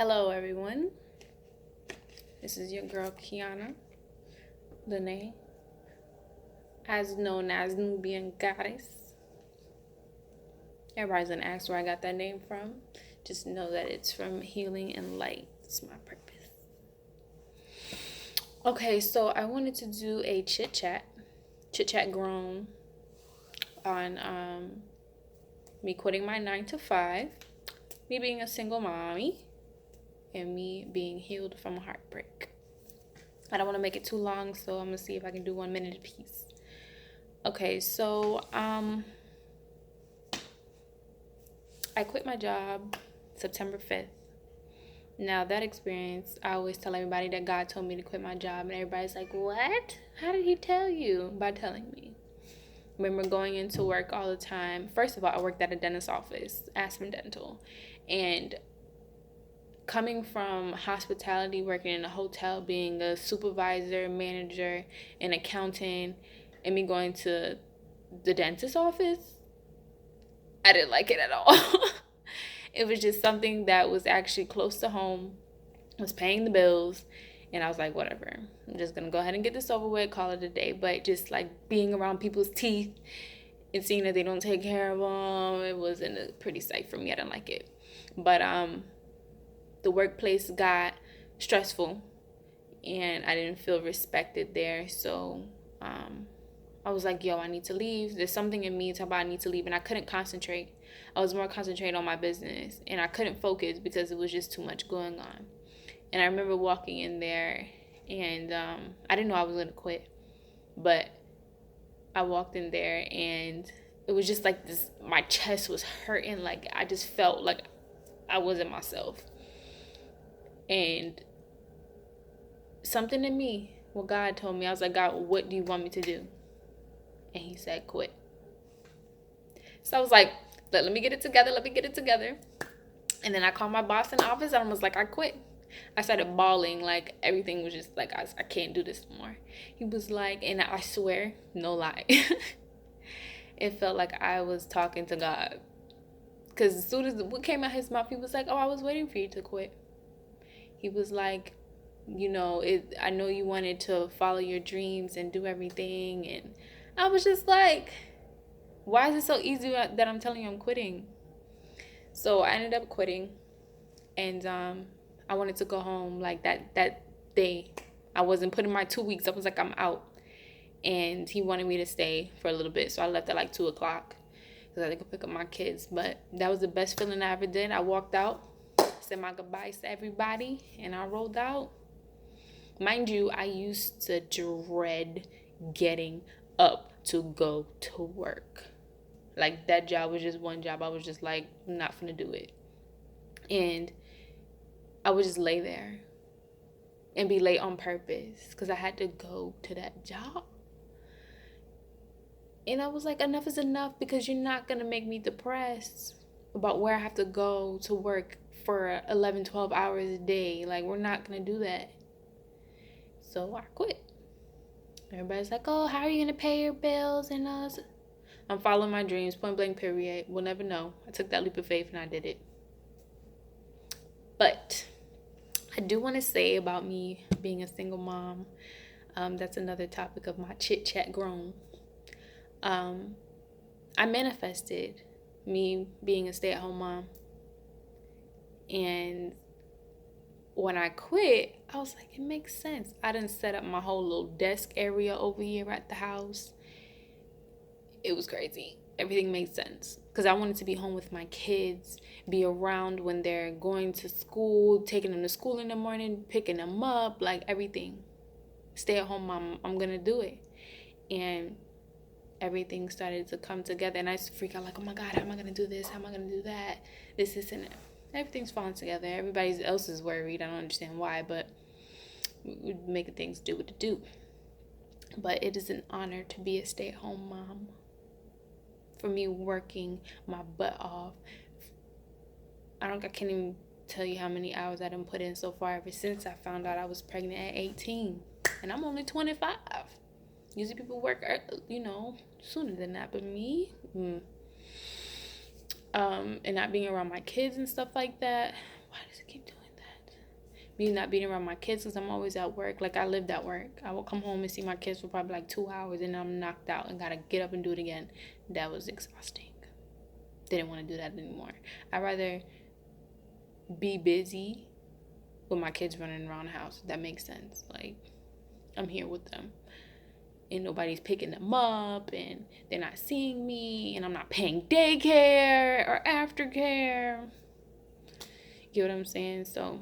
Hello, everyone. This is your girl Kiana, Lene, as known as Nubian Goddess. Everybody's gonna ask where I got that name from. Just know that it's from healing and light. It's my purpose. Okay, so I wanted to do a chit chat GRWN on me quitting my 9 to 5, me being a single mommy, and me being healed from a heartbreak. I don't want to make it too long, so I'm gonna see if I can do 1 minute apiece. Okay, so I quit my job September 5th. Now that experience, I always tell everybody that God told me to quit my job, and everybody's like, "What? How did he tell you?" By telling me. I remember going into work all the time. First of all, I worked at a dentist's office, Aspen Dental, and coming from hospitality, working in a hotel, being a supervisor, manager, an accountant, and me going to the dentist's office, I didn't like it at all. It was just something that was actually close to home, was paying the bills, and I was like, whatever. I'm just going to go ahead and get this over with, call it a day. But just like being around people's teeth and seeing that they don't take care of them, it wasn't a pretty sight for me. I didn't like it. But the workplace got stressful, and I didn't feel respected there. So I was like, yo, I need to leave. There's something in me talking about I need to leave, and I couldn't concentrate. I was more concentrated on my business, and I couldn't focus because it was just too much going on. And I remember walking in there, and I didn't know I was going to quit, but I walked in there, and it was just like this, my chest was hurting. Like, I just felt like I wasn't myself. And something in me, what God told me, I was like, God, what do you want me to do? And he said, quit. So I was like, let me get it together. And then I called my boss in the office, and I was like, I quit. I started bawling. Like, everything was just like, I can't do this anymore. He was like, and I swear, no lie, it felt like I was talking to God. Because as soon as what came out his mouth, he was like, oh, I was waiting for you to quit. He was like, I know you wanted to follow your dreams and do everything. And I was just like, why is it so easy that I'm telling you I'm quitting? So I ended up quitting, and I wanted to go home like that day. I wasn't putting my 2 weeks. I was like, I'm out. And he wanted me to stay for a little bit, so I left at like 2 o'clock because I had to go pick up my kids. But that was the best feeling I ever did. I walked out, said my goodbyes to everybody, and I rolled out. Mind you, I used to dread getting up to go to work. Like, that job was just one job. I was just like, I'm not gonna do it. And I would just lay there and be late on purpose because I had to go to that job. And I was like, enough is enough, because you're not gonna make me depressed about where I have to go to work for 11, 12 hours a day. Like, we're not gonna do that. So I quit. Everybody's like, oh, how are you gonna pay your bills and all? I'm following my dreams, point blank, period. We'll never know. I took that leap of faith and I did it. But I do want to say about me being a single mom. That's another topic of my chit chat GRWN. I manifested me being a stay-at-home mom. And when I quit, I was like, it makes sense. I done set up my whole little desk area over here at the house. It was crazy. Everything made sense because I wanted to be home with my kids, be around when they're going to school, taking them to school in the morning, picking them up, like everything. Stay at home mom, I'm going to do it. And everything started to come together, and I used to freak out like, oh my God, how am I going to do this? How am I going to do that? This, and that. Everything's falling together. Everybody else is worried. I don't understand why, but we're making things do what it do. But it is an honor to be a stay-at-home mom. For me, working my butt off. I can't even tell you how many hours I done put in so far ever since I found out I was pregnant at 18. And I'm only 25. Usually people work, sooner than that. But me, and not being around my kids and stuff like that. Why does it keep doing that? me not being around my kids because I'm always at work. Like, I lived at work. I would come home and see my kids for probably like 2 hours, and then I'm knocked out and gotta get up and do it again. That was exhausting. Didn't want to do that anymore. I'd rather be busy with my kids running around the house, if that makes sense. Like, I'm here with them, and nobody's picking them up, and they're not seeing me, and I'm not paying daycare or aftercare. You know what I'm saying? So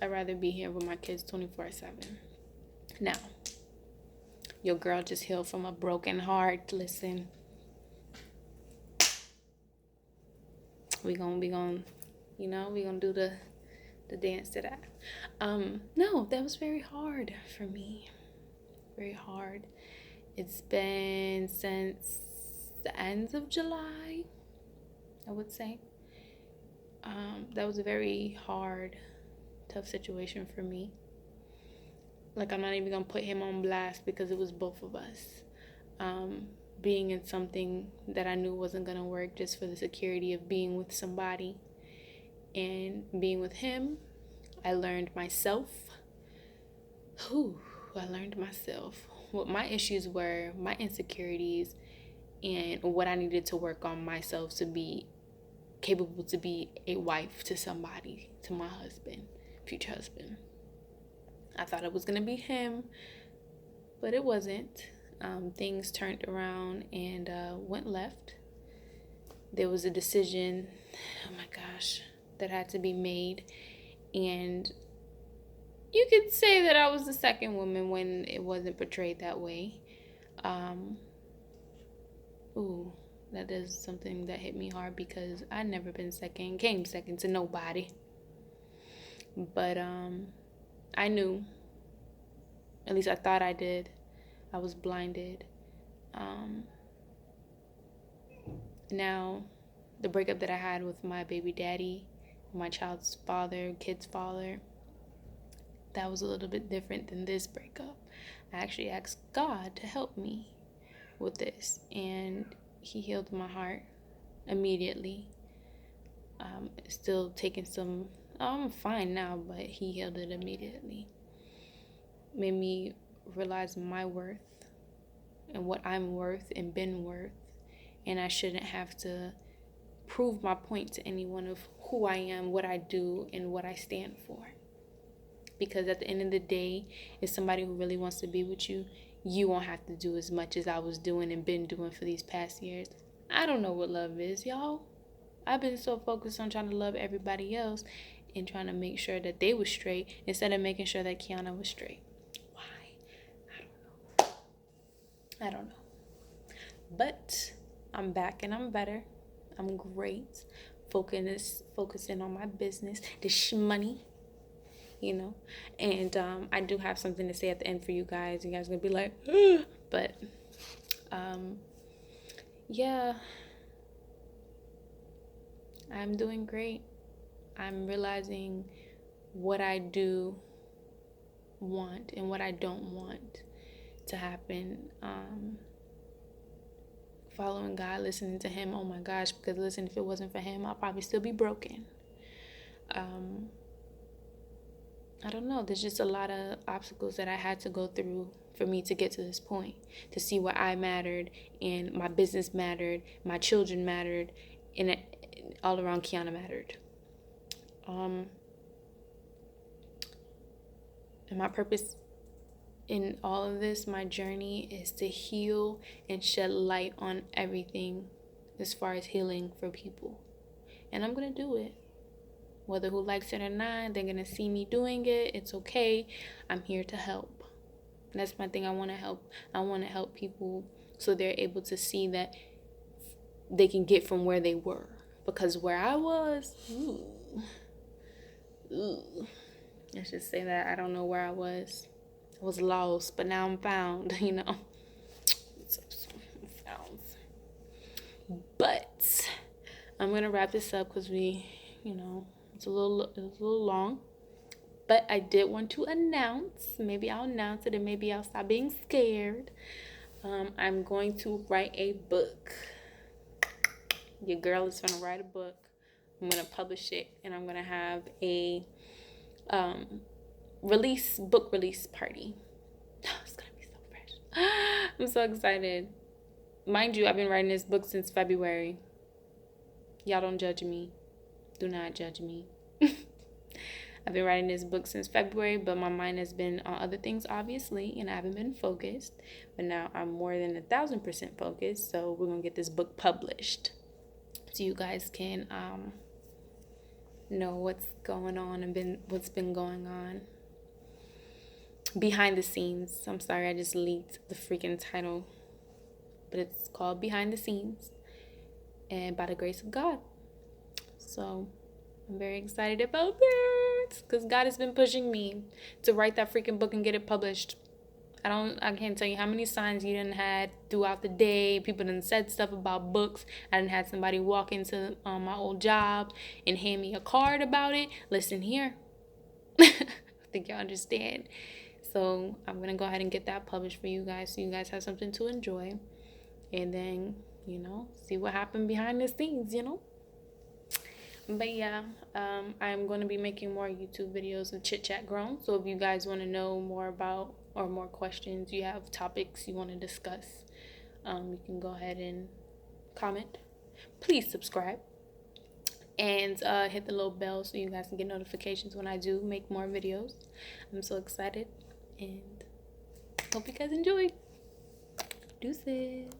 I'd rather be here with my kids 24/7. Now, your girl just healed from a broken heart. Listen, we gonna do the dance to that. No, that was very hard for me. Very hard. It's been since the ends of July, I would say. That was a very hard, tough situation for me. Like, I'm not even gonna put him on blast because it was both of us. Being in something that I knew wasn't gonna work just for the security of being with somebody. And being with him, I learned myself. I learned myself. What my issues were, my insecurities, and what I needed to work on myself to be capable to be a wife to somebody, to my husband, future husband. I thought it was going to be him, but it wasn't. Things turned around and went left. There was a decision, oh my gosh, that had to be made. And you could say that I was the second woman when it wasn't portrayed that way. That is something that hit me hard because I never been second, came second to nobody. But I knew, at least I thought I did. I was blinded. Now, the breakup that I had with my baby daddy, my child's father, kid's father, that was a little bit different than this breakup. I actually asked God to help me with this, and he healed my heart immediately. Still taking some, I'm fine now, but he healed it immediately. Made me realize my worth and what I'm worth and been worth, and I shouldn't have to prove my point to anyone of who I am, what I do, and what I stand for. Because at the end of the day, if somebody who really wants to be with you, you won't have to do as much as I was doing and been doing for these past years. I don't know what love is, y'all. I've been so focused on trying to love everybody else and trying to make sure that they were straight instead of making sure that Kiana was straight. Why? I don't know. But I'm back and I'm better. I'm great. Focusing on my business, this money, And I do have something to say at the end for you guys. You guys are gonna be like, ugh. But yeah, I'm doing great. I'm realizing what I do want and what I don't want to happen. Following God, listening to him. Oh my gosh, because listen, if it wasn't for him, I'll probably still be broken. I don't know. There's just a lot of obstacles that I had to go through for me to get to this point, to see where I mattered and my business mattered, my children mattered, and all around Kiana mattered. And my purpose in all of this, my journey, is to heal and shed light on everything as far as healing for people. And I'm going to do it. Whether who likes it or not, they're going to see me doing it. It's okay. I'm here to help. And that's my thing. I want to help. I want to help people so they're able to see that they can get from where they were. Because where I was, let's just say that I don't know where I was. I was lost, but now I'm found, I'm found. But I'm going to wrap this up because it's a little long. But I did want to announce, maybe I'll announce it and maybe I'll stop being scared. I'm going to write a book. Your girl is going to write a book. I'm going to publish it, and I'm going to have a book release party. It's gonna be so fresh. I'm so excited. Mind you, I've been writing this book since February. Y'all don't judge me. Do not judge me. I've been writing this book since February, but my mind has been on other things, obviously, and I haven't been focused. But now I'm more than 1,000% focused, so we're gonna get this book published, so you guys can know what's going on and what's been going on behind the scenes. I'm sorry, I just leaked the freaking title, but it's called Behind the Scenes, and by the grace of God. So I'm very excited about that because God has been pushing me to write that freaking book and get it published. I can't tell you how many signs you done had throughout the day. People done said stuff about books. I done had somebody walk into my old job and hand me a card about it. Listen here. I think y'all understand. So I'm going to go ahead and get that published for you guys so you guys have something to enjoy. And then, see what happened behind the scenes, But yeah, I'm going to be making more YouTube videos of Chit Chat Grown. So if you guys want to know more about or more questions, you have topics you want to discuss, you can go ahead and comment. Please subscribe and hit the little bell so you guys can get notifications when I do make more videos. I'm so excited and hope you guys enjoy. Deuces.